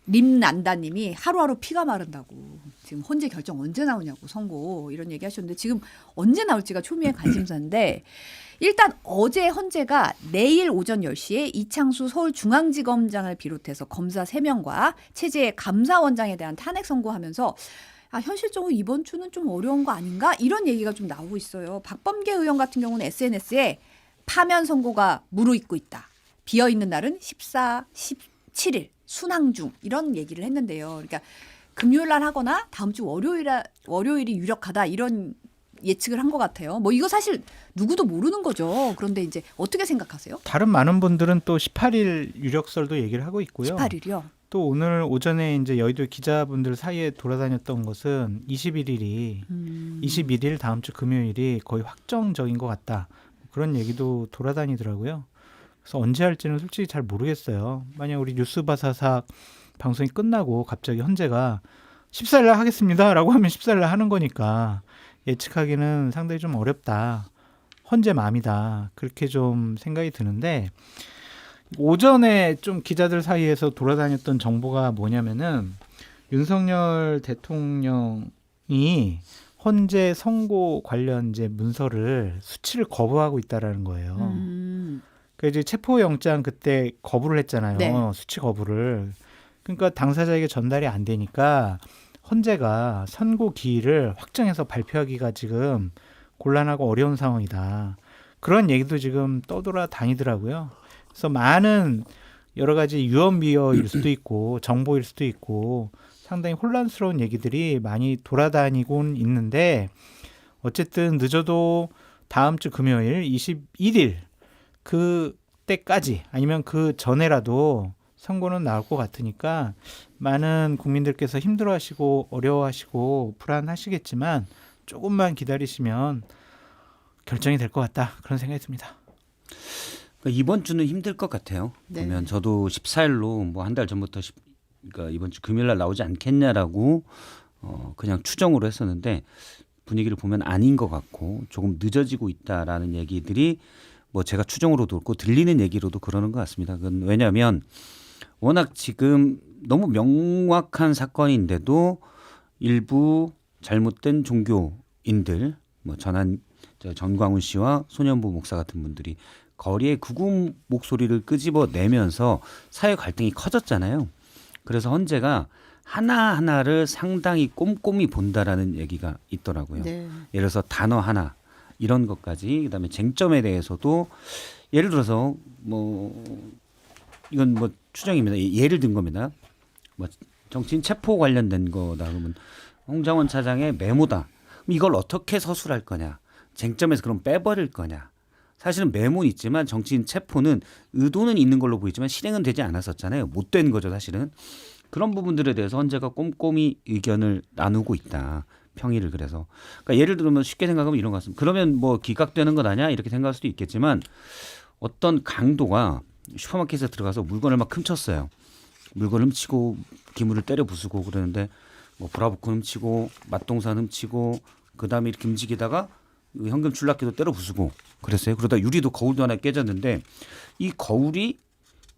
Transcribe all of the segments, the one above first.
림난다님이 하루하루 피가 마른다고 지금 헌재 결정 언제 나오냐고 선고 이런 얘기하셨는데 지금 언제 나올지가 초미의 관심사인데 일단 어제 헌재가 내일 오전 10시에 이창수 서울중앙지검장을 비롯해서 검사 3명과 체제 감사원장에 대한 탄핵 선고하면서 현실적으로 이번 주는 좀 어려운 거 아닌가 이런 얘기가 좀 나오고 있어요. 박범계 의원 같은 경우는 SNS에 파면 선고가 무르익고 있다. 비어있는 날은 14, 17일 순항 중 이런 얘기를 했는데요. 그러니까 금요일 날 하거나 다음 주 월요일이 유력하다 이런 예측을 한 것 같아요. 뭐 이거 사실 누구도 모르는 거죠. 그런데 이제 어떻게 생각하세요? 다른 많은 분들은 또 18일 유력설도 얘기를 하고 있고요. 18일이요? 또 오늘 오전에 이제 여의도 기자분들 사이에 돌아다녔던 것은 21일 다음 주 금요일이 거의 확정적인 것 같다. 그런 얘기도 돌아다니더라고요. 그래서 언제 할지는 솔직히 잘 모르겠어요. 만약 우리 뉴스바사삭 방송이 끝나고 갑자기 헌재가 14일 날 하겠습니다라고 하면 14일 날 하는 거니까 예측하기는 상당히 좀 어렵다. 헌재 맘이다. 그렇게 좀 생각이 드는데 오전에 좀 기자들 사이에서 돌아다녔던 정보가 뭐냐면은 윤석열 대통령이 헌재 선고 관련 이제 문서를 수치를 거부하고 있다라는 거예요. 그 이제 체포영장 그때 거부를 했잖아요. 네. 수치 거부를. 그러니까 당사자에게 전달이 안 되니까 헌재가 선고 기일을 확정해서 발표하기가 지금 곤란하고 어려운 상황이다. 그런 얘기도 지금 떠돌아다니더라고요. 그래서 많은 여러 가지 유언비어일 수도 있고 정보일 수도 있고 상당히 혼란스러운 얘기들이 많이 돌아다니곤 있는데 어쨌든 늦어도 다음 주 금요일 21일 그때까지 아니면 그 전에라도 선고는 나올 것 같으니까 많은 국민들께서 힘들어하시고 어려워하시고 불안하시겠지만 조금만 기다리시면 결정이 될 것 같다 그런 생각이 듭니다. 이번 주는 힘들 것 같아요. 네. 보면 저도 14일로 뭐 한 달 전부터 그러니까 이번 주 금요일 날 나오지 않겠냐라고 그냥 추정으로 했었는데 분위기를 보면 아닌 것 같고 조금 늦어지고 있다라는 얘기들이 뭐 제가 추정으로도 그렇고 들리는 얘기로도 그러는 것 같습니다. 그건 왜냐하면 워낙 지금 너무 명확한 사건인데도 일부 잘못된 종교인들 뭐 전광훈 씨와 손현보 목사 같은 분들이 거리에 극우 목소리를 끄집어내면서 사회 갈등이 커졌잖아요. 그래서 헌재가 하나하나를 상당히 꼼꼼히 본다라는 얘기가 있더라고요. 네. 예를 들어서 단어 하나 이런 것까지 그다음에 쟁점에 대해서도 예를 들어서 뭐 이건 뭐 추정입니다. 예를 든 겁니다. 뭐 정치인 체포 관련된 거다 그러면 홍장원 차장의 메모다. 그럼 이걸 어떻게 서술할 거냐. 쟁점에서 그럼 빼버릴 거냐. 사실은 메모는 있지만 정치인 체포는 의도는 있는 걸로 보이지만 실행은 되지 않았었잖아요. 못된 거죠 사실은. 그런 부분들에 대해서 헌재가 꼼꼼히 의견을 나누고 있다. 평의를 그래서. 그러니까 예를 들면 쉽게 생각하면 이런 것 같습니다. 그러면 뭐 기각되는 것 아니야? 이렇게 생각할 수도 있겠지만 어떤 강도가 슈퍼마켓에 들어가서 물건을 막 훔쳤어요. 물건을 훔치고 기물을 때려 부수고 그러는데 뭐 보라복근 훔치고 맛동산 훔치고 그다음에 이렇게 움직이다가 현금 줄락기도 때려 부수고 그랬어요. 그러다 유리도 거울도 하나 깨졌는데 이 거울이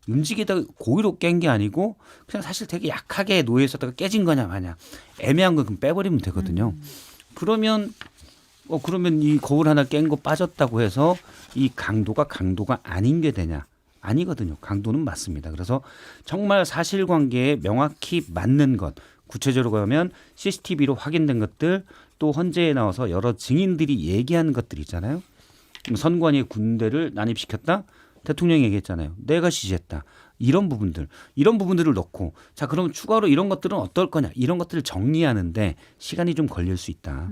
움직이다가 고의로 깬 게 아니고 그냥 사실 되게 약하게 놓여 있었다가 깨진 거냐 마냐 애매한 건 그럼 빼버리면 되거든요. 그러면 이 거울 하나 깬 거 빠졌다고 해서 이 강도가 아닌 게 되냐? 아니거든요. 강도는 맞습니다. 그래서 정말 사실관계에 명확히 맞는 것, 구체적으로 하면 CCTV로 확인된 것들, 또 헌재에 나와서 여러 증인들이 얘기하는 것들 있잖아요. 선관위 군대를 난입시켰다. 대통령이 얘기했잖아요. 내가 지시했다. 이런 부분들을 넣고 자 그럼 추가로 이런 것들은 어떨 거냐 이런 것들을 정리하는데 시간이 좀 걸릴 수 있다.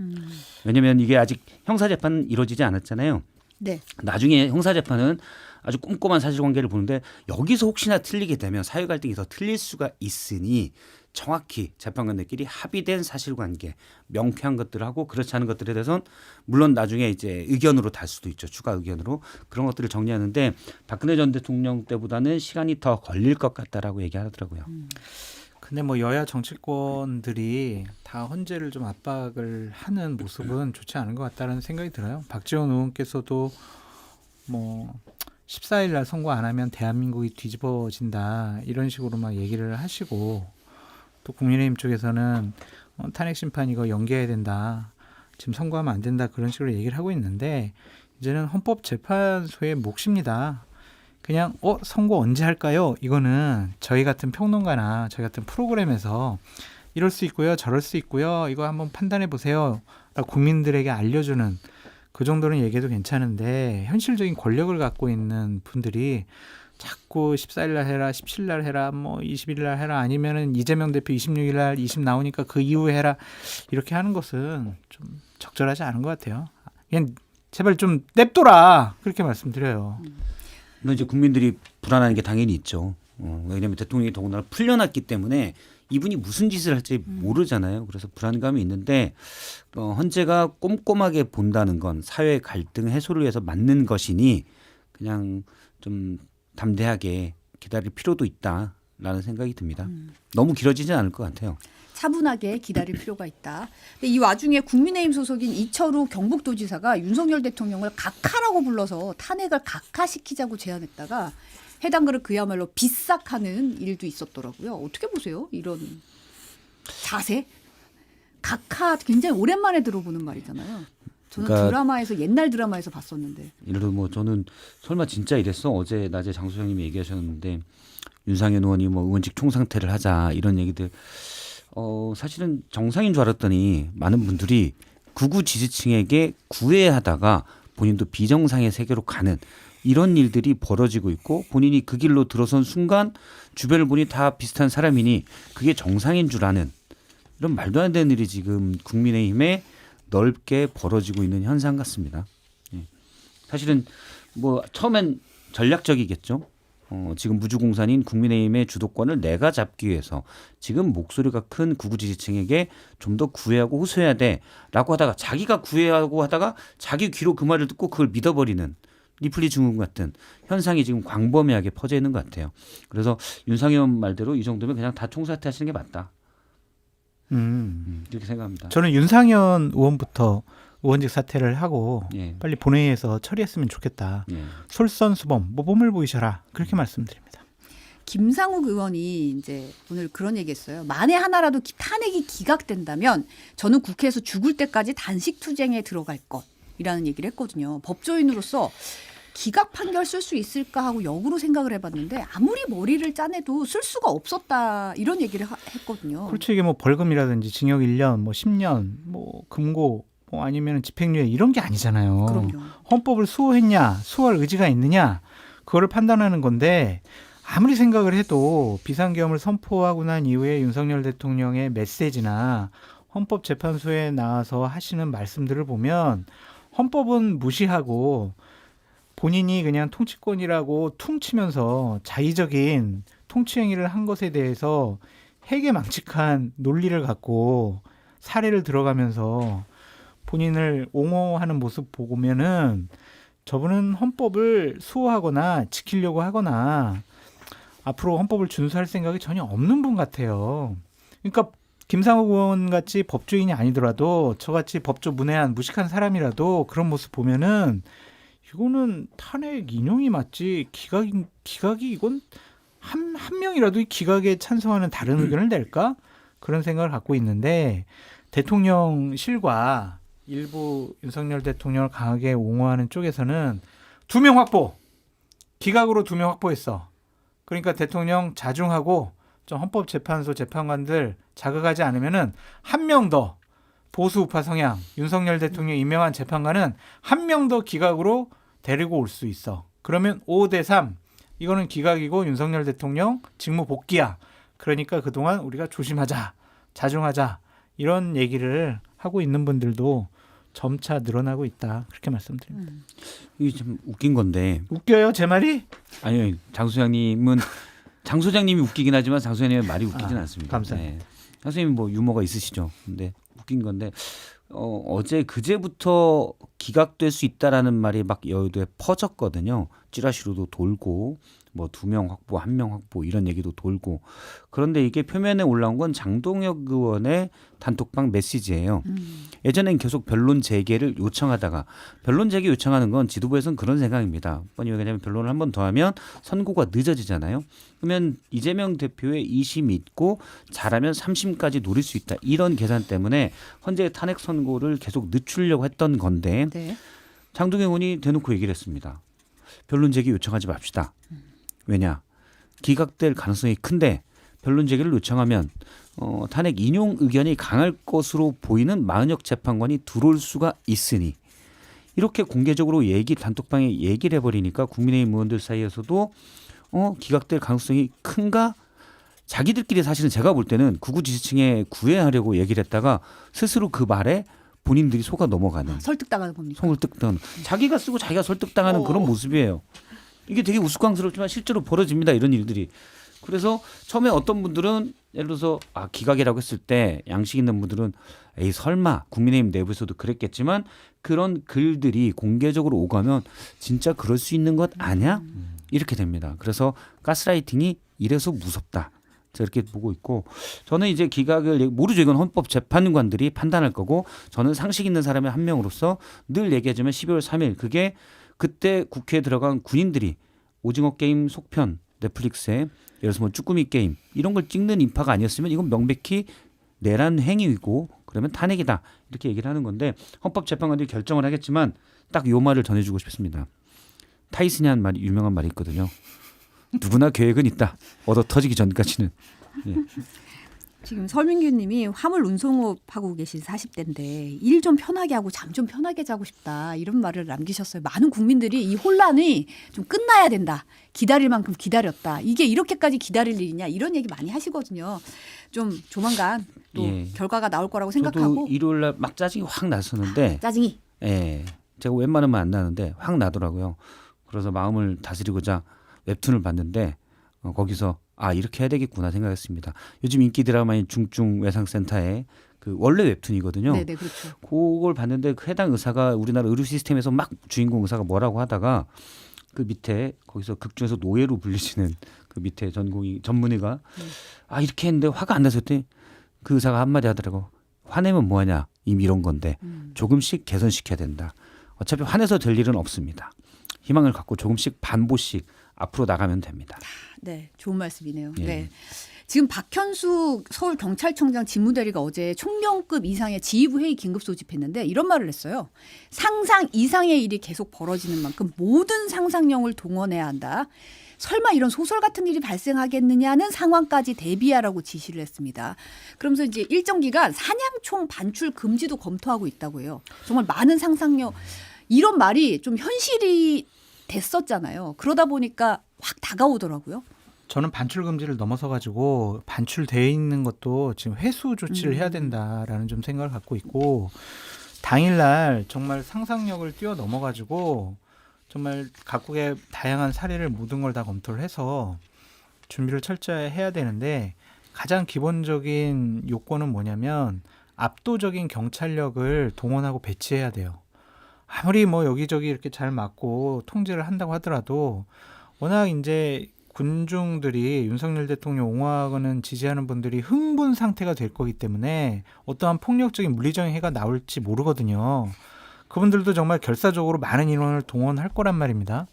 왜냐하면 이게 아직 형사재판은 이루어지지 않았잖아요. 네. 나중에 형사재판은 아주 꼼꼼한 사실관계를 보는데 여기서 혹시나 틀리게 되면 사회 갈등이 더 틀릴 수가 있으니 정확히 재판관들끼리 합의된 사실관계 명쾌한 것들하고 그렇지 않은 것들에 대해서는 물론 나중에 이제 의견으로 달 수도 있죠. 추가 의견으로 그런 것들을 정리하는데 박근혜 전 대통령 때보다는 시간이 더 걸릴 것 같다라고 얘기하더라고요. 근데 뭐 여야 정치권들이 다 헌재를 좀 압박을 하는 모습은 좋지 않은 것 같다는 생각이 들어요. 박지원 의원께서도 뭐 14일 날 선고 안 하면 대한민국이 뒤집어진다 이런 식으로 막 얘기를 하시고 또 국민의힘 쪽에서는 탄핵 심판 이거 연기해야 된다. 지금 선고하면 안 된다. 그런 식으로 얘기를 하고 있는데 이제는 헌법재판소의 몫입니다. 그냥 선고 언제 할까요? 이거는 저희 같은 평론가나 저희 같은 프로그램에서 이럴 수 있고요. 저럴 수 있고요. 이거 한번 판단해 보세요. 국민들에게 알려주는 그 정도는 얘기해도 괜찮은데 현실적인 권력을 갖고 있는 분들이 자꾸 14일 날 해라, 17일 날 해라, 뭐 21일 날 해라, 아니면은 이재명 대표 26일 날 20 나오니까 그 이후에 해라 이렇게 하는 것은 좀 적절하지 않은 것 같아요. 그냥 제발 좀 냅둬라 그렇게 말씀드려요. 물론 이제 국민들이 불안한 게 당연히 있죠. 왜냐하면 대통령이 더군다나 풀려났기 때문에 이분이 무슨 짓을 할지 모르잖아요. 그래서 불안감이 있는데 헌재가 꼼꼼하게 본다는 건 사회 갈등 해소를 위해서 맞는 것이니 그냥 좀 담대하게 기다릴 필요도 있다라는 생각이 듭니다. 너무 길어지진 않을 것 같아요. 차분하게 기다릴 필요가 있다. 근데 이 와중에 국민의힘 소속인 이철우 경북도지사가 윤석열 대통령을 각하라고 불러서 탄핵을 각하시키자고 제안했다가 해당 글을 그야말로 비싹하는 일도 있었더라고요. 어떻게 보세요? 이런 자세? 각하 굉장히 오랜만에 들어보는 말이잖아요. 저는 그러니까 드라마에서 옛날 드라마에서 봤었는데. 예를 들어 뭐 저는 설마 진짜 이랬어? 어제 낮에 장 소장님이 얘기하셨는데 윤상현 의원이 뭐 의원직 총상퇴를 하자 이런 얘기들 사실은 정상인 줄 알았더니 많은 분들이 극우 지지층에게 구애하다가 본인도 비정상의 세계로 가는 이런 일들이 벌어지고 있고 본인이 그 길로 들어선 순간 주변을 보니 다 비슷한 사람이니 그게 정상인 줄 아는 이런 말도 안 되는 일이 지금 국민의힘에 넓게 벌어지고 있는 현상 같습니다. 예. 사실은 뭐 처음엔 전략적이겠죠. 지금 무주공산인 국민의힘의 주도권을 내가 잡기 위해서 지금 목소리가 큰 극우 지지층에게 좀 더 구애하고 호소해야 돼라고 하다가 자기가 구애하고 하다가 자기 귀로 그 말을 듣고 그걸 믿어버리는 리플리 증후군 같은 현상이 지금 광범위하게 퍼져 있는 것 같아요. 그래서 윤상현 말대로 이 정도면 그냥 다 총사퇴하시는 게 맞다. 이렇게 생각합니다. 저는 윤상현 의원부터 의원직 사퇴를 하고 예. 빨리 본회의에서 처리했으면 좋겠다. 예. 솔선수범, 모범을 보이셔라. 그렇게 말씀드립니다. 김상욱 의원이 이제 오늘 그런 얘기했어요. 만에 하나라도 탄핵이 기각된다면 저는 국회에서 죽을 때까지 단식 투쟁에 들어갈 것이라는 얘기를 했거든요. 법조인으로서 기각 판결 쓸 수 있을까 하고 역으로 생각을 해봤는데 아무리 머리를 짜내도 쓸 수가 없었다 이런 얘기를 했거든요. 그렇죠. 이게 뭐 벌금이라든지 징역 1년, 뭐 10년, 뭐 금고, 뭐 아니면 집행유예 이런 게 아니잖아요. 그럼요. 헌법을 수호했냐, 수호할 의지가 있느냐, 그거를 판단하는 건데 아무리 생각을 해도 비상계엄을 선포하고 난 이후에 윤석열 대통령의 메시지나 헌법재판소에 나와서 하시는 말씀들을 보면 헌법은 무시하고 본인이 그냥 통치권이라고 퉁치면서 자의적인 통치 행위를 한 것에 대해서 해괴망측한 논리를 갖고 사례를 들어가면서 본인을 옹호하는 모습 보면은 저분은 헌법을 수호하거나 지키려고 하거나 앞으로 헌법을 준수할 생각이 전혀 없는 분 같아요. 그러니까 김상욱 의원 같이 법조인이 아니더라도 저같이 법조 문외한 무식한 사람이라도 그런 모습 보면은 이거는 탄핵 인용이 맞지 기각이 이건 한 명이라도 이 기각에 찬성하는 다른 의견을 낼까? 그런 생각을 갖고 있는데 대통령실과 일부 윤석열 대통령을 강하게 옹호하는 쪽에서는 2명 확보, 기각으로 2명 확보했어. 그러니까 대통령 자중하고 좀 헌법재판소 재판관들 자극하지 않으면은 1명 더 보수 우파 성향 윤석열 대통령 임명한 재판관은 1명 더 기각으로 데리고 올 수 있어. 그러면 5대3 이거는 기각이고 윤석열 대통령 직무 복귀야. 그러니까 그동안 우리가 조심하자, 자중하자 이런 얘기를 하고 있는 분들도 점차 늘어나고 있다. 그렇게 말씀드립니다. 이게 좀 웃긴 건데. 웃겨요, 제 말이? 아니요, 장 소장님은 장 소장님이 웃기긴 하지만 장 소장님의 말이 웃기진 않습니다. 감사합니다. 장 소장님 뭐 유머가 있으시죠. 근데 웃긴 건데 어제 그제부터 기각될 수 있다라는 말이 막 여의도에 퍼졌거든요. 찌라시로도 돌고 뭐 2명 확보, 1명 확보 이런 얘기도 돌고. 그런데 이게 표면에 올라온 건 장동혁 의원의 단톡방 메시지예요. 예전엔 계속 변론 재개를 요청하다가 변론 재개 요청하는 건 지도부에서는 그런 생각입니다. 뻔히 왜냐하면 변론을 한 번 더 하면 선고가 늦어지잖아요. 그러면 이재명 대표의 2심 있고 잘하면 3심까지 노릴 수 있다. 이런 계산 때문에 헌재 탄핵 선고를 계속 늦추려고 했던 건데 네. 장동혁 의원이 대놓고 얘기를 했습니다. 변론 재개 요청하지 맙시다. 왜냐? 기각될 가능성이 큰데 변론 재개를 요청하면 탄핵 인용 의견이 강할 것으로 보이는 마은혁 재판관이 들어올 수가 있으니 이렇게 공개적으로 단톡방에 얘기를 해버리니까 국민의힘 의원들 사이에서도 기각될 가능성이 큰가? 자기들끼리 사실은 제가 볼 때는 극우 지지층에 구애하려고 얘기를 했다가 스스로 그 말에 본인들이 속아 넘어가는 설득당하는 겁니까? 설득당하는 자기가 쓰고 자기가 설득당하는 그런 모습이에요. 이게 되게 우스꽝스럽지만 실제로 벌어집니다. 이런 일들이. 그래서 처음에 어떤 분들은 예를 들어서 기각이라고 했을 때 양식 있는 분들은 에이 설마 국민의힘 내부에서도 그랬겠지만 그런 글들이 공개적으로 오가면 진짜 그럴 수 있는 것 아니야? 이렇게 됩니다. 그래서 가스라이팅이 이래서 무섭다. 제가 이렇게 보고 있고 저는 이제 기각을 모르죠. 이건 헌법재판관들이 판단할 거고 저는 상식 있는 사람의 한 명으로서 늘 얘기하지만 12월 3일 그게 그때 국회에 들어간 군인들이 오징어 게임 속편 넷플릭스에 예를 들어서 뭐 쭈꾸미 게임 이런 걸 찍는 인파가 아니었으면 이건 명백히 내란 행위이고 그러면 탄핵이다 이렇게 얘기를 하는 건데 헌법재판관들이 결정을 하겠지만 딱 요 말을 전해주고 싶습니다. 타이슨이 한 말이 유명한 말이 있거든요. 누구나 계획은 있다. 얻어 터지기 전까지는. 예. 지금 설민규 님이 화물 운송업 하고 계신 40대인데 일 좀 편하게 하고 잠 좀 편하게 자고 싶다 이런 말을 남기셨어요. 많은 국민들이 이 혼란이 좀 끝나야 된다. 기다릴 만큼 기다렸다. 이게 이렇게까지 기다릴 일이냐 이런 얘기 많이 하시거든요. 좀 조만간 또 예. 결과가 나올 거라고 저도 생각하고 일요일 날 막 짜증이 확 났었는데 짜증이 예. 제가 웬만하면 안 나는데 확 나더라고요. 그래서 마음을 다스리고자 웹툰을 봤는데 거기서 이렇게 해야 되겠구나 생각했습니다. 요즘 인기 드라마인 중증 외상센터의 그 원래 웹툰이거든요. 네네 그렇죠. 그걸 봤는데 그 해당 의사가 우리나라 의료 시스템에서 막 주인공 의사가 뭐라고 하다가 그 밑에 거기서 극 중에서 노예로 불리시는 그 밑에 전문의가 이렇게 했는데 화가 안 나서 했더니 그 의사가 한마디 하더라고. 화내면 뭐하냐 이미 이런 건데 조금씩 개선시켜야 된다. 어차피 화내서 될 일은 없습니다. 희망을 갖고 조금씩 반보씩 앞으로 나가면 됩니다. 네, 좋은 말씀이네요. 예. 네. 지금 박현수 서울경찰청장 직무대리가 어제 총경급 이상의 지휘부 회의 긴급 소집했는데 이런 말을 했어요. 상상 이상의 일이 계속 벌어지는 만큼 모든 상상력을 동원해야 한다. 설마 이런 소설 같은 일이 발생하겠느냐는 상황까지 대비하라고 지시를 했습니다. 그러면서 이제 일정 기간 사냥총 반출 금지도 검토하고 있다고 해요. 정말 많은 상상력 이런 말이 좀 현실이 됐었잖아요. 그러다 보니까 확 다가오더라고요. 저는 반출 금지를 넘어서 가지고 반출돼 있는 것도 지금 회수 조치를 해야 된다라는 좀 생각을 갖고 있고 당일날 정말 상상력을 뛰어넘어 가지고 정말 각국의 다양한 사례를 모든 걸 다 검토를 해서 준비를 철저히 해야 되는데 가장 기본적인 요건은 뭐냐면 압도적인 경찰력을 동원하고 배치해야 돼요. 아무리 뭐 여기저기 이렇게 잘 막고 통제를 한다고 하더라도 워낙 이제 군중들이 윤석열 대통령 옹호하고는 지지하는 분들이 흥분 상태가 될 거기 때문에 어떠한 폭력적인 물리적인 해가 나올지 모르거든요. 그분들도 정말 결사적으로 많은 인원을 동원할 거란 말입니다.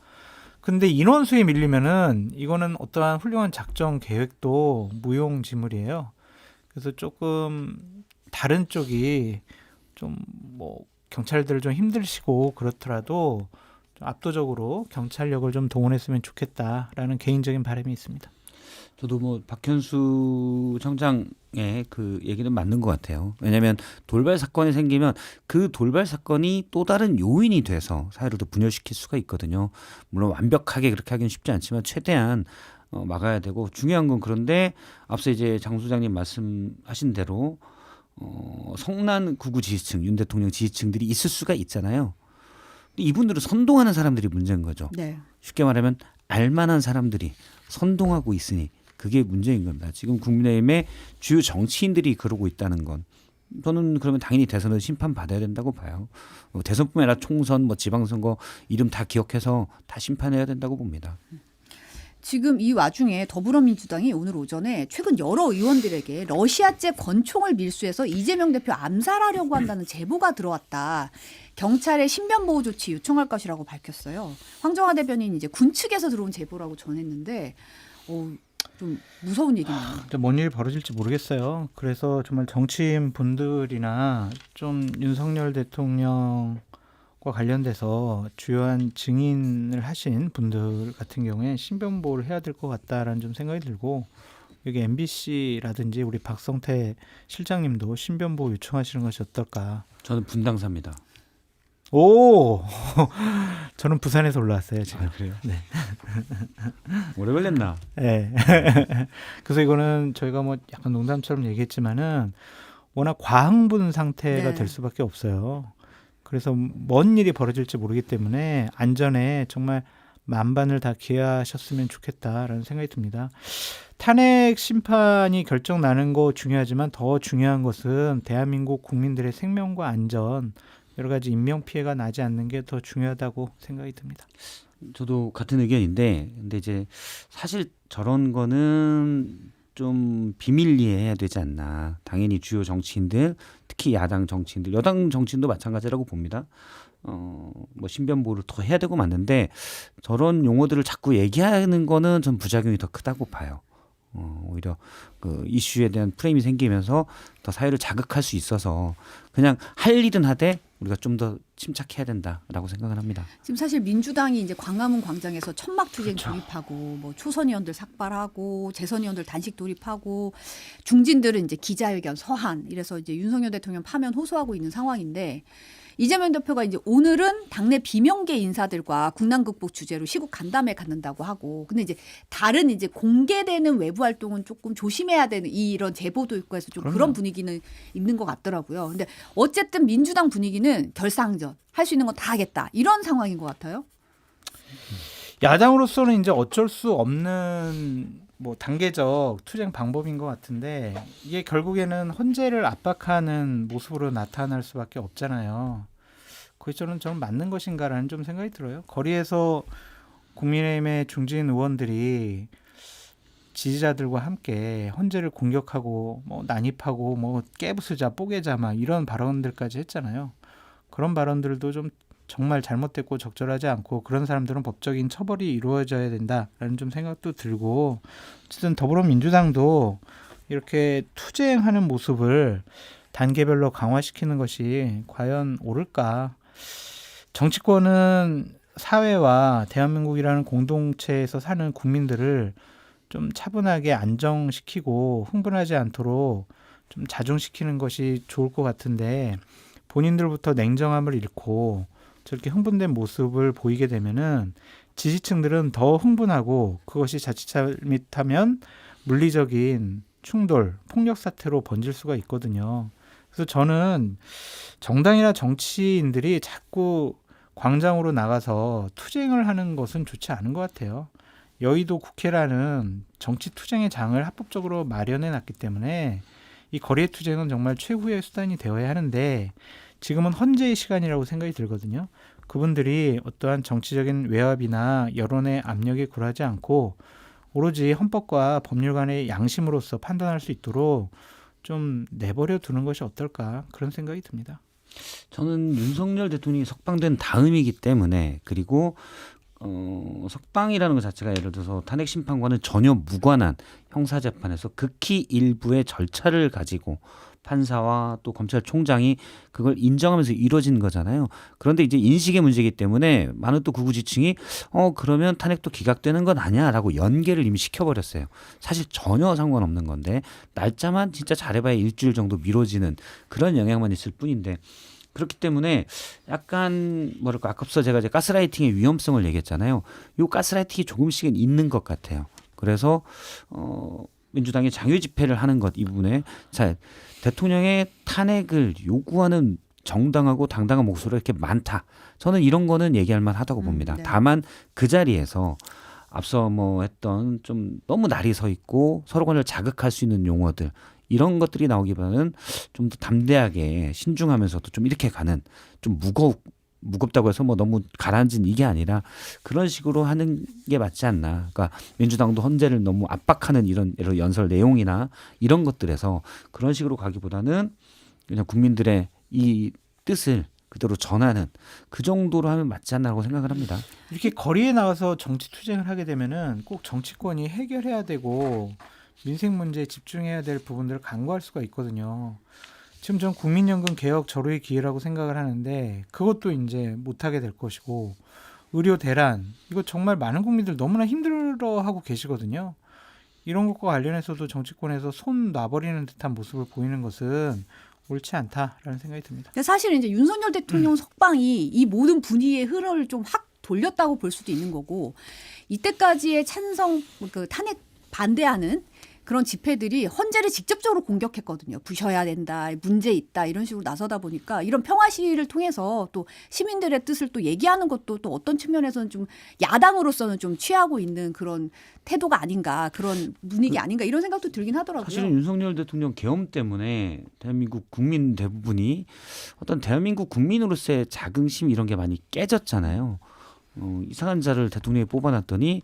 근데 인원수에 밀리면은 이거는 어떠한 훌륭한 작전 계획도 무용지물이에요. 그래서 조금 다른 쪽이 좀 뭐 경찰들 좀 힘드시고 그렇더라도 좀 압도적으로 경찰력을 좀 동원했으면 좋겠다라는 개인적인 바람이 있습니다. 저도 뭐 박현수 청장의 그 얘기는 맞는 것 같아요. 왜냐하면 돌발 사건이 생기면 그 돌발 사건이 또 다른 요인이 돼서 사회를 더 분열시킬 수가 있거든요. 물론 완벽하게 그렇게 하기는 쉽지 않지만 최대한 막아야 되고 중요한 건 그런데 앞서 이제 장 소장님 말씀하신 대로 성난 극우 지지층, 윤 대통령 지지층들이 있을 수가 있잖아요. 이분들은 선동하는 사람들이 문제인 거죠. 네. 쉽게 말하면 알만한 사람들이 선동하고 있으니 그게 문제인 겁니다. 지금 국민의힘의 주요 정치인들이 그러고 있다는 건 저는 그러면 당연히 대선은 심판받아야 된다고 봐요. 대선뿐만 아니라 총선, 뭐 지방선거 이름 다 기억해서 다 심판해야 된다고 봅니다. 지금 이 와중에 더불어민주당이 오늘 오전에 최근 여러 의원들에게 러시아제 권총을 밀수해서 이재명 대표 암살하려고 한다는 제보가 들어왔다. 경찰에 신변보호 조치 요청할 것이라고 밝혔어요. 황정화 대변인이 이제 군 측에서 들어온 제보라고 전했는데 좀 무서운 얘기네요. 뭔 일이 벌어질지 모르겠어요. 그래서 정말 정치인 분들이나 좀 윤석열 대통령과 관련돼서 주요한 증인을 하신 분들 같은 경우에 신변보호를 해야 될 것 같다라는 좀 생각이 들고, 여기 MBC라든지 우리 박성태 실장님도 신변보호 요청하시는 것이 어떨까. 저는 분당사입니다. 오, 저는 부산에서 올라왔어요 지금. 그래요? 네. 오래 걸렸나? 네. 그래서 이거는 저희가 뭐 약간 농담처럼 얘기했지만은 워낙 과흥분 상태가 네. 될 수밖에 없어요. 그래서 뭔 일이 벌어질지 모르기 때문에 안전에 정말 만반을 다 기하셨으면 좋겠다라는 생각이 듭니다. 탄핵 심판이 결정 나는 거 중요하지만 더 중요한 것은 대한민국 국민들의 생명과 안전, 여러 가지 인명 피해가 나지 않는 게 더 중요하다고 생각이 듭니다. 저도 같은 의견인데, 근데 이제 사실 저런 거는 좀 비밀리에 해야 되지 않나. 당연히 주요 정치인들, 특히 야당 정치인들, 여당 정치인도 마찬가지라고 봅니다. 뭐 신변보호를 더 해야 되고 맞는데, 저런 용어들을 자꾸 얘기하는 거는 전 부작용이 더 크다고 봐요. 오히려 그 이슈에 대한 프레임이 생기면서 더 사회를 자극할 수 있어서 그냥 할 일은 하되 우리가 좀 더 침착해야 된다라고 생각을 합니다. 지금 사실 민주당이 이제 광화문 광장에서 천막투쟁 그렇죠. 돌입하고 뭐 초선 의원들 삭발하고 재선 의원들 단식 돌입하고 중진들은 이제 기자회견 서한 이래서 이제 윤석열 대통령 파면 호소하고 있는 상황인데, 이재명 대표가 이제 오늘은 당내 비명계 인사들과 국난 극복 주제로 시국 간담회 갖는다고 하고, 근데 이제 다른 이제 공개되는 외부 활동은 조금 조심해야 되는 이런 제보도 있고 해서 좀 그럼요. 그런 분위기는 있는 것 같더라고요. 근데 어쨌든 민주당 분위기는 결사항전 할 수 있는 건 다 하겠다 이런 상황인 것 같아요. 야당으로서는 이제 어쩔 수 없는 뭐 단계적 투쟁 방법인 것 같은데, 이게 결국에는 헌재를 압박하는 모습으로 나타날 수밖에 없잖아요. 그게 저는 맞는 것인가라는 좀 생각이 들어요. 거리에서 국민의힘의 중진 의원들이 지지자들과 함께 헌재를 공격하고 뭐 난입하고 뭐 깨부수자 뽀개자 막 이런 발언들까지 했잖아요. 그런 발언들도 좀 정말 잘못됐고 적절하지 않고, 그런 사람들은 법적인 처벌이 이루어져야 된다라는 좀 생각도 들고, 어쨌든 더불어민주당도 이렇게 투쟁하는 모습을 단계별로 강화시키는 것이 과연 옳을까. 정치권은 사회와 대한민국이라는 공동체에서 사는 국민들을 좀 차분하게 안정시키고 흥분하지 않도록 좀 자중시키는 것이 좋을 것 같은데, 본인들부터 냉정함을 잃고 저렇게 흥분된 모습을 보이게 되면은 지지층들은 더 흥분하고, 그것이 자칫 잘못하면 물리적인 충돌, 폭력 사태로 번질 수가 있거든요. 그래서 저는 정당이나 정치인들이 자꾸 광장으로 나가서 투쟁을 하는 것은 좋지 않은 것 같아요. 여의도 국회라는 정치 투쟁의 장을 합법적으로 마련해 놨기 때문에 이 거리의 투쟁은 정말 최후의 수단이 되어야 하는데, 지금은 헌재의 시간이라고 생각이 들거든요. 그분들이 어떠한 정치적인 외압이나 여론의 압력에 굴하지 않고 오로지 헌법과 법률 간의 양심으로서 판단할 수 있도록 좀 내버려 두는 것이 어떨까, 그런 생각이 듭니다. 저는 윤석열 대통령이 석방된 다음이기 때문에, 그리고 석방이라는 것 자체가 예를 들어서 탄핵 심판과는 전혀 무관한 형사재판에서 극히 일부의 절차를 가지고 판사와 또 검찰총장이 그걸 인정하면서 이루어진 거잖아요. 그런데 이제 인식의 문제이기 때문에 많은 또 극우 지층이 그러면 탄핵도 기각되는 건 아니야라고 연계를 이미 시켜버렸어요. 사실 전혀 상관없는 건데 날짜만 진짜 잘해봐야 일주일 정도 미뤄지는 그런 영향만 있을 뿐인데, 그렇기 때문에 약간 뭐랄까, 앞서 제가 이제 가스라이팅의 위험성을 얘기했잖아요. 요 가스라이팅이 조금씩은 있는 것 같아요. 그래서 민주당이 장외 집회를 하는 것, 이 부분에 자, 대통령의 탄핵을 요구하는 정당하고 당당한 목소리가 이렇게 많다. 저는 이런 거는 얘기할 만하다고 봅니다. 네. 다만 그 자리에서 앞서 뭐 했던 좀 너무 날이 서 있고 서로 간을 자극할 수 있는 용어들, 이런 것들이 나오기보다는 좀 더 담대하게 신중하면서도 좀 이렇게 가는 좀 무겁다고 해서 뭐 너무 가라앉은 이게 아니라 그런 식으로 하는 게 맞지 않나. 그러니까 민주당도 헌재를 너무 압박하는 이런 연설 내용이나 이런 것들에서 그런 식으로 가기보다는 그냥 국민들의 이 뜻을 그대로 전하는 그 정도로 하면 맞지 않나라고 생각을 합니다. 이렇게 거리에 나와서 정치 투쟁을 하게 되면은 꼭 정치권이 해결해야 되고 민생 문제에 집중해야 될 부분들을 간과할 수가 있거든요. 지금 전 국민연금 개혁 절호의 기회라고 생각을 하는데 그것도 이제 못하게 될 것이고 의료 대란 이거 정말 많은 국민들 너무나 힘들어하고 계시거든요. 이런 것과 관련해서도 정치권에서 손 놔버리는 듯한 모습을 보이는 것은 옳지 않다라는 생각이 듭니다. 근데 사실 이제 윤석열 대통령 석방이 이 모든 분위기의 흐름을 좀 확 돌렸다고 볼 수도 있는 거고 이때까지의 찬성 그 탄핵 반대하는 그런 집회들이 헌재를 직접적으로 공격했거든요. 부셔야 된다, 문제 있다 이런 식으로 나서다 보니까 이런 평화 시위를 통해서 또 시민들의 뜻을 또 얘기하는 것도 또 어떤 측면에서는 좀 야당으로서는 좀 취하고 있는 그런 태도가 아닌가 그런 분위기 아닌가 이런 생각도 들긴 하더라고요. 사실은 윤석열 대통령 계엄 때문에 대한민국 국민 대부분이 어떤 대한민국 국민으로서의 자긍심 이런 게 많이 깨졌잖아요. 이상한 자를 대통령에 뽑아놨더니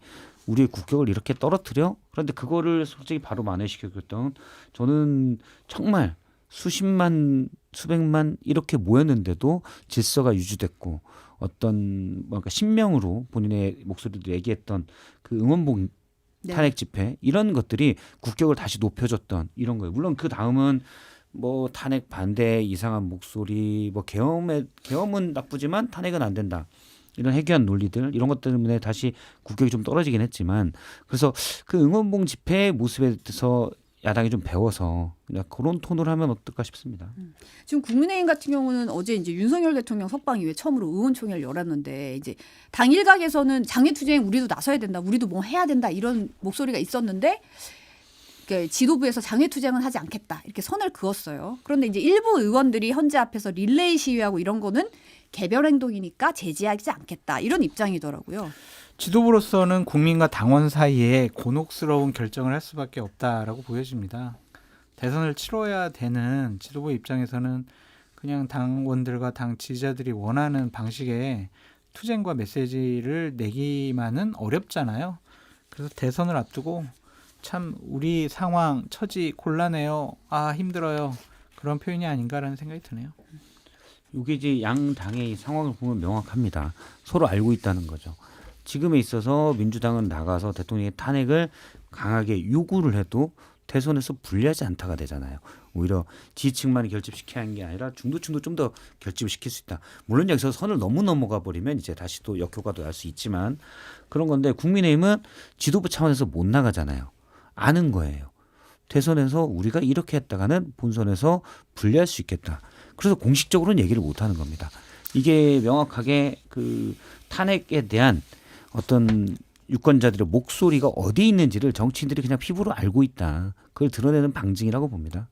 우리의 국격을 이렇게 떨어뜨려? 그런데 그거를 솔직히 바로 만회시켰던 저는 정말 수십만 수백만 이렇게 모였는데도 질서가 유지됐고 어떤 뭔가 신명으로 본인의 목소리도 얘기했던 그 응원봉 네. 탄핵 집회 이런 것들이 국격을 다시 높여줬던 이런 거예요. 물론 그 다음은 뭐 탄핵 반대 이상한 목소리 뭐 계엄은 나쁘지만 탄핵은 안 된다. 이런 해괴한 논리들 이런 것 때문에 다시 국격이 좀 떨어지긴 했지만 그래서 그 응원봉 집회의 모습에 대해서 야당이 좀 배워서 그냥 그런 톤으로 하면 어떨까 싶습니다. 지금 국민의힘 같은 경우는 어제 이제 윤석열 대통령 석방 이후에 처음으로 의원총회를 열었는데 이제 당 일각에서는 장외투쟁 우리도 나서야 된다, 우리도 뭐 해야 된다 이런 목소리가 있었는데 지도부에서 장외투쟁은 하지 않겠다 이렇게 선을 그었어요. 그런데 이제 일부 의원들이 헌재 앞에서 릴레이 시위하고 이런 거는 개별 행동이니까 제지하지 않겠다 이런 입장이더라고요. 지도부로서는 국민과 당원 사이에 곤혹스러운 결정을 할 수밖에 없다라고 보여집니다. 대선을 치러야 되는 지도부 입장에서는 그냥 당원들과 당 지지자들이 원하는 방식의 투쟁과 메시지를 내기만은 어렵잖아요. 그래서 대선을 앞두고 참 우리 상황 처지 곤란해요. 아 힘들어요. 그런 표현이 아닌가라는 생각이 드네요. 이게 이제 양 당의 상황을 보면 명확합니다. 서로 알고 있다는 거죠. 지금에 있어서 민주당은 나가서 대통령의 탄핵을 강하게 요구를 해도 대선에서 불리하지 않다가 되잖아요. 오히려 지지층만 결집시켜야 하는 게 아니라 중도층도 좀 더 결집을 시킬 수 있다. 물론 여기서 선을 너무 넘어가 버리면 이제 다시 또 역효과도 날 수 있지만 그런 건데 국민의힘은 지도부 차원에서 못 나가잖아요. 아는 거예요. 대선에서 우리가 이렇게 했다가는 본선에서 불리할 수 있겠다. 그래서 공식적으로는 얘기를 못 하는 겁니다. 이게 명확하게 그 탄핵에 대한 어떤 유권자들의 목소리가 어디 있는지를 정치인들이 그냥 피부로 알고 있다. 그걸 드러내는 방증이라고 봅니다.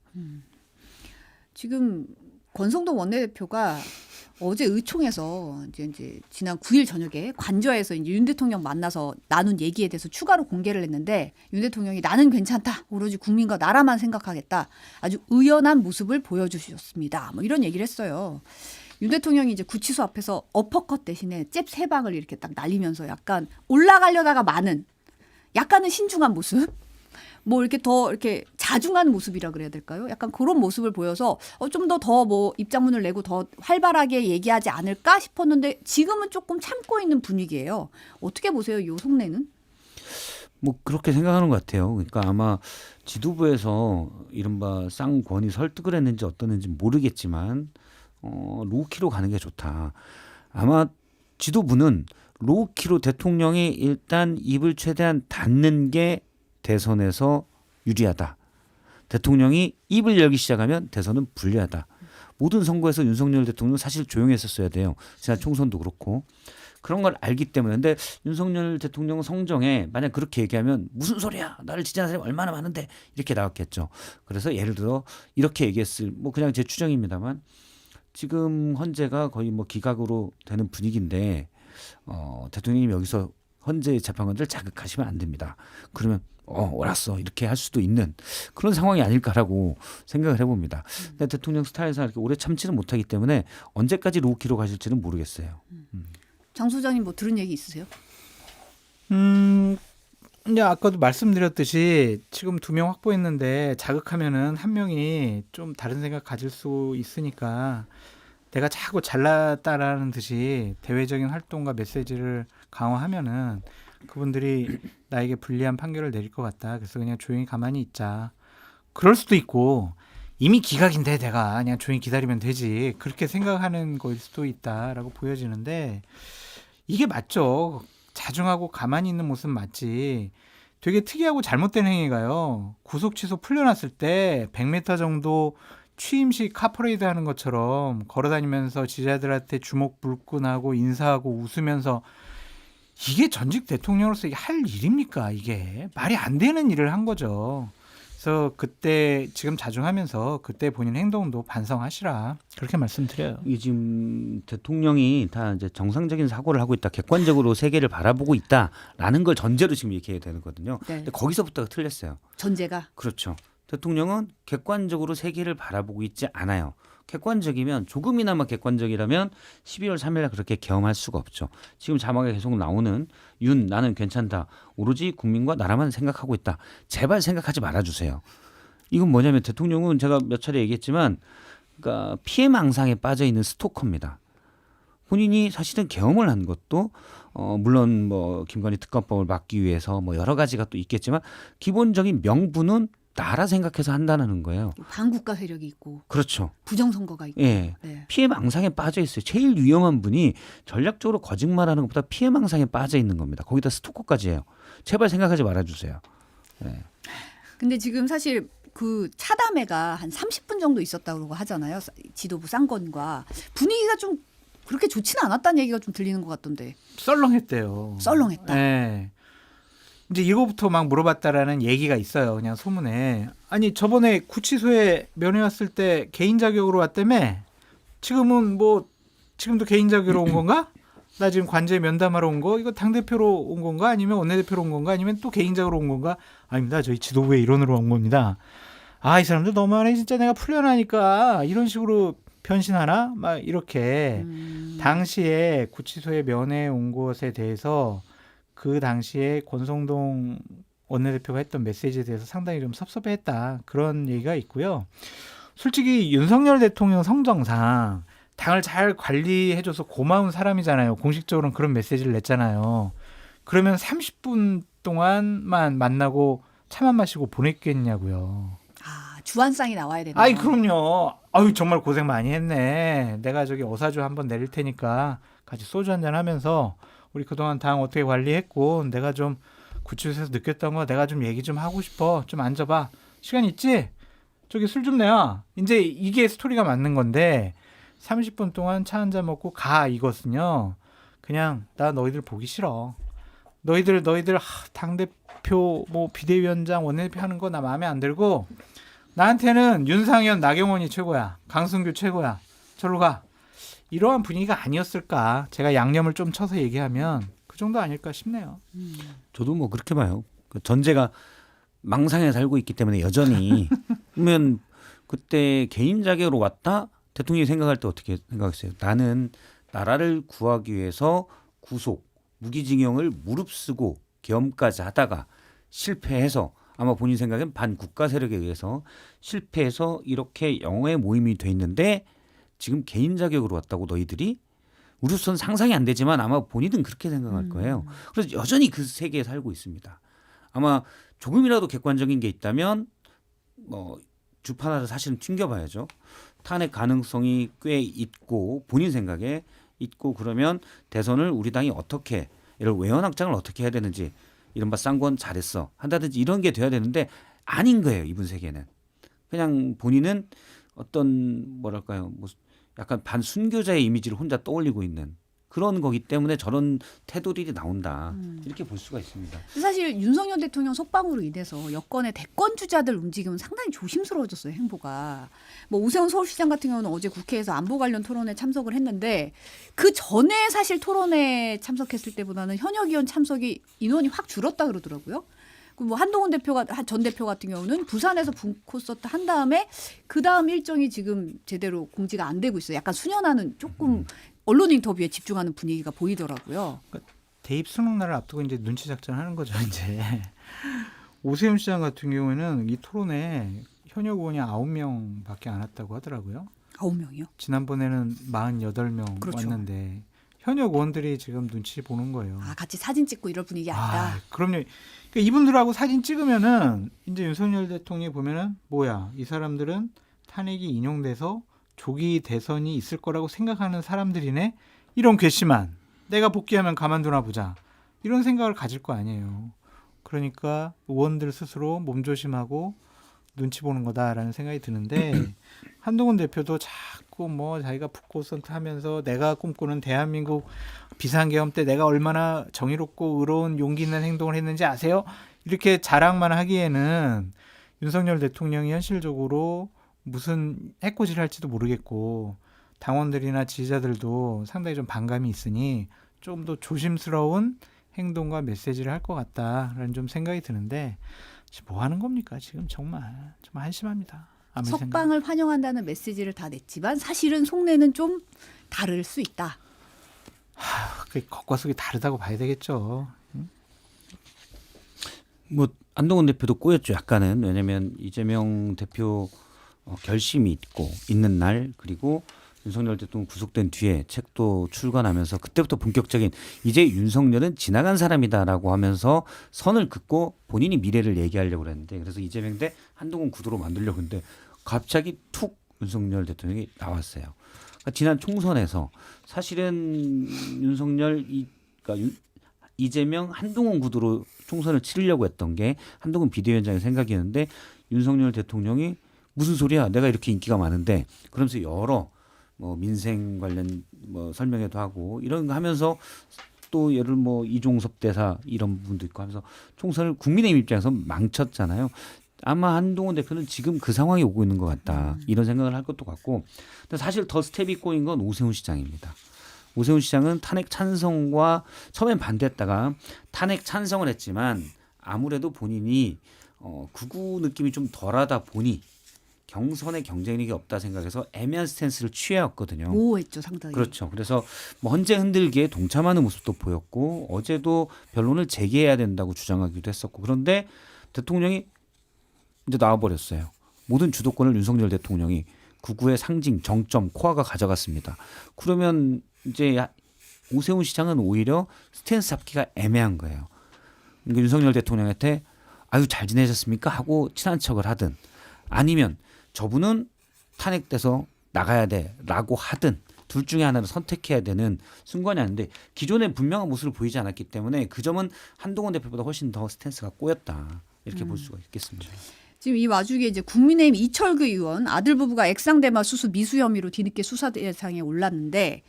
지금 권성동 원내대표가 어제 의총에서 이제 지난 9일 저녁에 관저에서 이제 윤 대통령 만나서 나눈 얘기에 대해서 추가로 공개를 했는데 윤 대통령이 나는 괜찮다. 오로지 국민과 나라만 생각하겠다. 아주 의연한 모습을 보여주셨습니다. 뭐 이런 얘기를 했어요. 윤 대통령이 이제 구치소 앞에서 어퍼컷 대신에 잽 세 방을 이렇게 딱 날리면서 약간 올라가려다가 마는 약간은 신중한 모습. 뭐 이렇게 더 이렇게 자중한 모습이라 그래야 될까요? 약간 그런 모습을 보여서 좀 더 뭐 입장문을 내고 더 활발하게 얘기하지 않을까 싶었는데 지금은 조금 참고 있는 분위기예요. 어떻게 보세요, 이 속내는? 뭐 그렇게 생각하는 것 같아요. 그러니까 아마 지도부에서 이른바 쌍권이 설득을 했는지 어떻는지 모르겠지만 로우키로 가는 게 좋다. 아마 지도부는 로우키로 대통령이 일단 입을 최대한 닫는 게 대선에서 유리하다. 대통령이 입을 열기 시작하면 대선은 불리하다. 모든 선거에서 윤석열 대통령은 사실 조용했었어야 돼요. 지난 총선도 그렇고. 그런 걸 알기 때문에. 근데 윤석열 대통령 성정에 만약 그렇게 얘기하면 무슨 소리야. 나를 지지하는 사람이 얼마나 많은데 이렇게 나왔겠죠. 그래서 예를 들어 이렇게 얘기했을 뭐 그냥 제 추정입니다만 지금 헌재가 거의 뭐 기각으로 되는 분위기인데 대통령님 여기서 헌재 재판관들 자극하시면 안 됩니다. 그러면 옳았어 이렇게 할 수도 있는 그런 상황이 아닐까라고 생각을 해봅니다. 근데 대통령 스타일상 이렇게 오래 참지는 못하기 때문에 언제까지 로우키로 가실지는 모르겠어요. 장 소장님 뭐 들은 얘기 있으세요? 이제 아까도 말씀드렸듯이 지금 2명 확보했는데 자극하면은 한 명이 좀 다른 생각 가질 수 있으니까 내가 자꾸 잘났다라는 듯이 대외적인 활동과 메시지를 강화하면은 그분들이 나에게 불리한 판결을 내릴 것 같다. 그래서 그냥 조용히 가만히 있자. 그럴 수도 있고 이미 기각인데 내가 그냥 조용히 기다리면 되지. 그렇게 생각하는 거일 수도 있다라고 보여지는데 이게 맞죠. 자중하고 가만히 있는 모습 맞지. 되게 특이하고 잘못된 행위가요. 구속 취소 풀려났을 때 100m 정도 취임식 카퍼레이드 하는 것처럼 걸어다니면서 지지자들한테 주먹 불끈하고 인사하고 웃으면서 이게 전직 대통령으로서 이게 할 일입니까? 이게 말이 안 되는 일을 한 거죠. 그래서 그때 지금 자중하면서 그때 본인 행동도 반성하시라 그렇게 말씀드려요. 이 지금 대통령이 다 이제 정상적인 사고를 하고 있다, 객관적으로 세계를 바라보고 있다라는 걸 전제로 지금 이렇게 해야 되거든요. 네. 근데 거기서부터가 틀렸어요. 전제가 그렇죠. 대통령은 객관적으로 세계를 바라보고 있지 않아요. 객관적이면 조금이나마 객관적이라면 12월 3일 날 그렇게 겸할 수가 없죠. 지금 자막에 계속 나오는 나는 괜찮다. 오로지 국민과 나라만 생각하고 있다. 제발 생각하지 말아주세요. 이건 뭐냐면 대통령은 제가 몇 차례 얘기했지만 그러니까 피해망상에 빠져 있는 스토커입니다. 본인이 사실은 계엄을 한 것도 물론 뭐 김건희 특검법을 막기 위해서 뭐 여러 가지가 또 있겠지만 기본적인 명분은 나라 생각해서 한다는 거예요. 반국가 세력이 있고 그렇죠. 부정선거가 있고 예. 네. 피해망상에 빠져 있어요. 제일 위험한 분이 전략적으로 거짓말하는 것보다 피해망상에 빠져 있는 겁니다. 거기다 스토커까지 해요. 제발 생각하지 말아주세요. 예. 근데 지금 사실 그 차담회가 한 30분 정도 있었다고 하잖아요. 지도부 쌍권과 분위기가 좀 그렇게 좋지는 않았다는 얘기가 좀 들리는 것 같던데. 썰렁했대요. 썰렁했다. 네. 이제 이거부터 막 물어봤다라는 얘기가 있어요. 그냥 소문에. 아니 저번에 구치소에 면회 왔을 때 개인 자격으로 왔다며? 지금은 뭐 지금도 개인 자격으로 온 건가? 나 지금 관제 면담하러 온 거? 이거 당대표로 온 건가? 아니면 원내대표로 온 건가? 아니면 또 개인 자격으로 온 건가? 아닙니다. 저희 지도부의 일원으로 온 겁니다. 아, 이 사람들 너무하네. 진짜 내가 풀려나니까 이런 식으로 변신하나? 막 이렇게 당시에 구치소에 면회 온 것에 대해서 그 당시에 권성동 원내대표가 했던 메시지에 대해서 상당히 좀 섭섭해했다. 그런 얘기가 있고요. 솔직히 윤석열 대통령 성정상 당을 잘 관리해줘서 고마운 사람이잖아요. 공식적으로는 그런 메시지를 냈잖아요. 그러면 30분 동안만 만나고 차만 마시고 보냈겠냐고요. 아, 주한상이 나와야 되나? 아이 그럼요. 아유 정말 고생 많이 했네. 내가 저기 어사주 한번 내릴 테니까 같이 소주 한잔 하면서 우리 그동안 당 어떻게 관리했고 내가 좀 구치소에서 느꼈던 거 내가 좀 얘기 좀 하고 싶어. 좀 앉아봐. 시간 있지? 저기 술 좀 내와. 이제 이게 스토리가 맞는 건데 30분 동안 차 한잔 먹고 가 이것은요. 그냥 나 너희들 보기 싫어. 너희들 당대표 뭐 비대위원장 원내대표 하는 거 나 마음에 안 들고 나한테는 윤상현 나경원이 최고야. 강승규 최고야. 저로 가. 이러한 분위기가 아니었을까. 제가 양념을 좀 쳐서 얘기하면 그 정도 아닐까 싶네요. 저도 뭐 그렇게 봐요. 그 전제가 망상에 살고 있기 때문에 여전히 그러면 그때 개인 자격으로 왔다? 대통령이 생각할 때 어떻게 생각했어요? 나는 나라를 구하기 위해서 구속, 무기징역을 무릅쓰고 계엄까지 하다가 실패해서 아마 본인 생각엔 반국가 세력에 의해서 실패해서 이렇게 영어의 모임이 돼 있는데 지금 개인 자격으로 왔다고 너희들이? 우리로서는 상상이 안 되지만 아마 본인은 그렇게 생각할 거예요. 그래서 여전히 그 세계에 살고 있습니다. 아마 조금이라도 객관적인 게 있다면 뭐 주판하다 사실은 튕겨봐야죠. 탄핵 가능성이 꽤 있고 본인 생각에 있고 그러면 대선을 우리 당이 어떻게 이런 외연 확장을 어떻게 해야 되는지 이른바 쌍권 잘했어 한다든지 이런 게 돼야 되는데 아닌 거예요. 이분 세계는. 그냥 본인은 어떤 뭐랄까요. 뭐 약간 반순교자의 이미지를 혼자 떠올리고 있는 그런 거기 때문에 저런 태도들이 나온다. 이렇게 볼 수가 있습니다. 사실 윤석열 대통령 속방으로 인해서 여권의 대권 주자들 움직임은 상당히 조심스러워졌어요. 행보가. 뭐 오세훈 서울시장 같은 경우는 어제 국회에서 안보 관련 토론에 참석을 했는데 그 전에 사실 토론에 참석했을 때보다는 현역 의원 참석이 인원이 확 줄었다 그러더라고요. 뭐 한동훈 대표가 전 대표 같은 경우는 부산에서 콘서트 한 다음에 그 다음 일정이 지금 제대로 공지가 안 되고 있어요. 약간 수년하는 조금 언론 인터뷰에 집중하는 분위기가 보이더라고요. 대입 수능 날을 앞두고 이제 눈치 작전하는 거죠 이제. 오세훈 시장 같은 경우에는 이 토론에 현역 의원이 9명밖에 안 왔다고 하더라고요. 9명이요? 지난번에는 48명 그렇죠. 왔는데 현역 의원들이 지금 눈치 보는 거예요. 아, 같이 사진 찍고 이럴 분위기 아니다. 그럼요. 그러니까 이분들하고 사진 찍으면은 이제 윤석열 대통령이 보면은 뭐야 이 사람들은 탄핵이 인용돼서 조기 대선이 있을 거라고 생각하는 사람들이네. 이런 괘씸한 내가 복귀하면 가만두나 보자 이런 생각을 가질 거 아니에요. 그러니까 의원들 스스로 몸조심하고 눈치 보는 거다라는 생각이 드는데 한동훈 대표도 자꾸 뭐 자기가 북콘서트 하면서 내가 꿈꾸는 대한민국 비상계엄 때 내가 얼마나 정의롭고 의로운 용기 있는 행동을 했는지 아세요? 이렇게 자랑만 하기에는 윤석열 대통령이 현실적으로 무슨 해코지를 할지도 모르겠고 당원들이나 지지자들도 상당히 좀 반감이 있으니 좀 더 조심스러운 행동과 메시지를 할 것 같다라는 좀 생각이 드는데 지금 뭐 하는 겁니까? 지금 정말 좀 한심합니다. 아무리 석방을 환영한다는 메시지를 다 냈지만 사실은 속내는 좀 다를 수 있다. 그 겉과 속이 다르다고 봐야 되겠죠. 뭐 안동훈 대표도 꼬였죠. 약간은. 왜냐하면 이재명 대표 결심이 있는 날 그리고 윤석열 대통령 구속된 뒤에 책도 출간하면서 그때부터 본격적인 이제 윤석열은 지나간 사람이다라고 하면서 선을 긋고 본인이 미래를 얘기하려고 그랬는데 그래서 이재명 대 한동훈 구도로 만들려고 했는데 갑자기 툭 윤석열 대통령이 나왔어요. 그러니까 지난 총선에서 사실은 윤석열 그러니까 이재명 한동훈 구도로 총선을 치르려고 했던 게 한동훈 비대위원장의 생각이었는데 윤석열 대통령이 무슨 소리야? 내가 이렇게 인기가 많은데 그러면서 여러 뭐 민생 관련 뭐 설명회도 하고 이런 거 하면서 또 예를 뭐 이종섭 대사 이런 부분도 있고 하면서 총선을 국민의힘 입장에서 망쳤잖아요. 아마 한동훈 대표는 지금 그 상황이 오고 있는 것 같다. 이런 생각을 할 것도 같고. 근데 사실 더 스텝이 꼬인 건 오세훈 시장입니다. 오세훈 시장은 탄핵 찬성과 처음엔 반대했다가 탄핵 찬성을 했지만 아무래도 본인이 극우 느낌이 좀 덜하다 보니 경선에 경쟁력이 없다 생각해서 애매한 스탠스를 취해왔거든요. 모호했죠, 상당히. 그렇죠. 그래서 뭐 헌재 흔들기에 동참하는 모습도 보였고 어제도 변론을 재개해야 된다고 주장하기도 했었고 그런데 대통령이 이제 나와버렸어요. 모든 주도권을 윤석열 대통령이 극우의 상징, 정점, 코아가 가져갔습니다. 그러면 이제 오세훈 시장은 오히려 스탠스 잡기가 애매한 거예요. 그러니까 윤석열 대통령한테 아유 잘 지내셨습니까? 하고 친한 척을 하든 아니면 저분은 탄핵돼서 나가야 돼라고 하든 둘 중에 하나를 선택해야 되는 순간이 아닌데 기존에 분명한 모습을 보이지 않았기 때문에 그 점은 한동훈 대표보다 훨씬 더 스탠스가 꼬였다 이렇게 볼 수가 있겠습니다. 지금 이 와중에 이제 국민의힘 이철규 의원 아들 부부가 액상대마 수수 미수 혐의로 뒤늦게 수사 대상에 올랐는데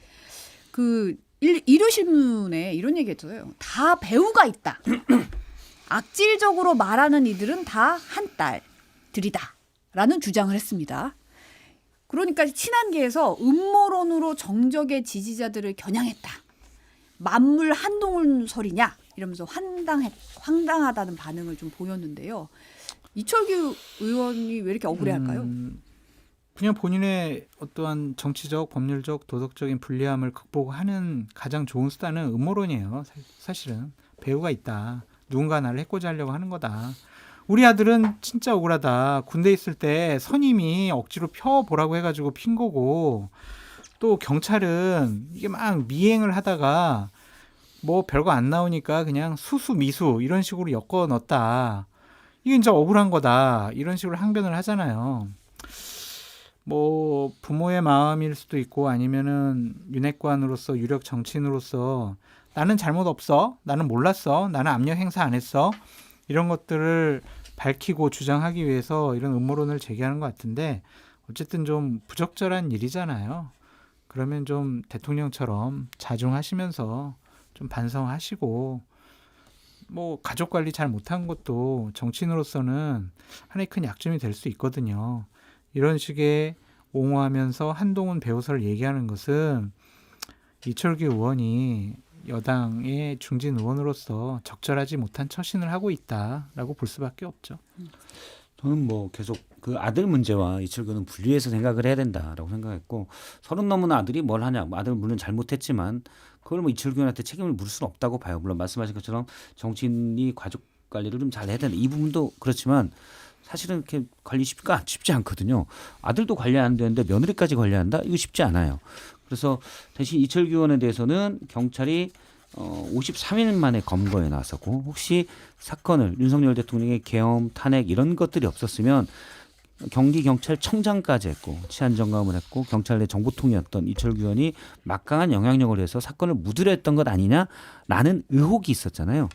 그 일요신문에 이런 얘기했어요. 다 배우가 있다. 악질적으로 말하는 이들은 다 한 딸들이다라는 주장을 했습니다. 그러니까 친한계에서 음모론으로 정적의 지지자들을 겨냥했다. 만물 한동훈 설이냐 이러면서 황당하다는 반응을 좀 보였는데요. 이철규 의원이 왜 이렇게 억울해할까요? 그냥 본인의 어떠한 정치적, 법률적, 도덕적인 불리함을 극복하는 가장 좋은 수단은 음모론이에요. 사실은 배우가 있다. 누군가 나를 해코지 하려고 하는 거다. 우리 아들은 진짜 억울하다. 군대 있을 때 선임이 억지로 펴보라고 해가지고 핀 거고 또 경찰은 이게 막 미행을 하다가 뭐 별거 안 나오니까 그냥 수수 미수 이런 식으로 엮어 넣었다. 이게 진짜 억울한 거다. 이런 식으로 항변을 하잖아요. 뭐 부모의 마음일 수도 있고 아니면은 윤핵관으로서 유력 정치인으로서 나는 잘못 없어. 나는 몰랐어. 나는 압력 행사 안 했어. 이런 것들을 밝히고 주장하기 위해서 이런 음모론을 제기하는 것 같은데 어쨌든 좀 부적절한 일이잖아요. 그러면 좀 대통령처럼 자중하시면서 좀 반성하시고 뭐 가족 관리 잘 못한 것도 정치인으로서는 하나의 큰 약점이 될 수 있거든요. 이런 식의 옹호하면서 한동훈 배우설을 얘기하는 것은 이철규 의원이 여당의 중진 의원으로서 적절하지 못한 처신을 하고 있다라고 볼 수밖에 없죠. 저는 뭐 계속 그 아들 문제와 이철규는 분리해서 생각을 해야 된다라고 생각했고 30 넘은 아들이 뭘 하냐. 뭐 아들은 물론 잘못했지만 그걸 뭐 이철규한테 책임을 물을 수는 없다고 봐요. 물론 말씀하신 것처럼 정치인이 가족 관리를 좀 잘 해야 된다. 이 부분도 그렇지만 사실은 이렇게 관리 쉽지 않거든요. 아들도 관리 안 되는데 며느리까지 관리한다? 이거 쉽지 않아요. 그래서 대신 이철규 의원에 대해서는 경찰이 53일 만에 검거에 나섰고 혹시 사건을 윤석열 대통령의 계엄, 탄핵 이런 것들이 없었으면 경기경찰청장까지 했고 치안정감을 했고 경찰 내 정보통이었던 이철규 의원이 막강한 영향력을 해서 사건을 무드려 했던 것 아니냐라는 의혹이 있었잖아요.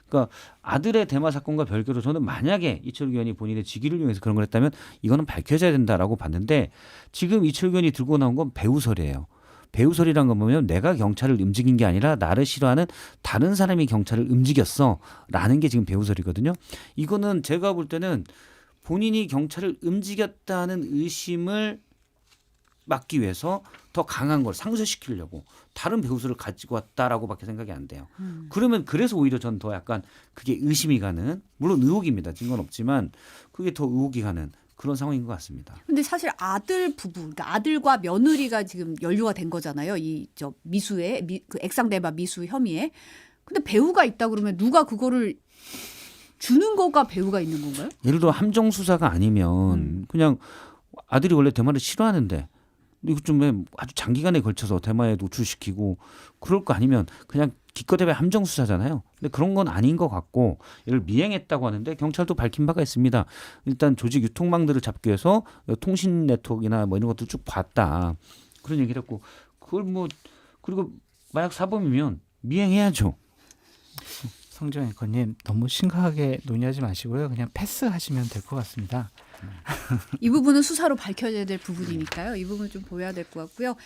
그러니까 아들의 대마 사건과 별개로 저는 만약에 이철규 의원이 본인의 직위를 이용해서 그런 걸 했다면 이거는 밝혀져야 된다라고 봤는데 지금 이철규 의원이 들고 나온 건 배우설이에요. 배우설이란 건 뭐냐면 내가 경찰을 움직인 게 아니라 나를 싫어하는 다른 사람이 경찰을 움직였어라는 게 지금 배우설이거든요. 이거는 제가 볼 때는 본인이 경찰을 움직였다는 의심을 막기 위해서 더 강한 걸 상쇄시키려고 다른 배우설을 가지고 왔다라고밖에 생각이 안 돼요. 그러면 그래서 오히려 전 더 약간 그게 의심이 가는 물론 의혹입니다. 증거는 없지만 그게 더 의혹이 가는 그런 상황인 것 같습니다. 근데 사실 아들 부부, 그러니까 아들과 며느리가 지금 연루가 된 거잖아요. 이 저 미수에 그 액상대마 미수 혐의에. 근데 배우가 있다 그러면 누가 그거를 주는 거가 배우가 있는 건가요? 예를 들어 함정 수사가 아니면 그냥 아들이 원래 대마를 싫어하는데 이거 좀 아주 장기간에 걸쳐서 대마에 노출시키고 그럴 거 아니면 그냥 기껏해야 함정 수사잖아요. 근데 그런 건 아닌 것 같고 이를 미행했다고 하는데 경찰도 밝힌 바가 있습니다. 일단 조직 유통망들을 잡기 위해서 통신 네트워크나 뭐 이런 것도 쭉 봤다. 그런 얘기를 했고 그걸 뭐 그리고 마약 사범이면 미행해야죠. 성정 앵커님 너무 심각하게 논의하지 마시고요. 그냥 패스하시면 될 것 같습니다. 이 부분은 수사로 밝혀져야 될 부분이니까요. 이 부분 좀 보여야 될 것 같고요.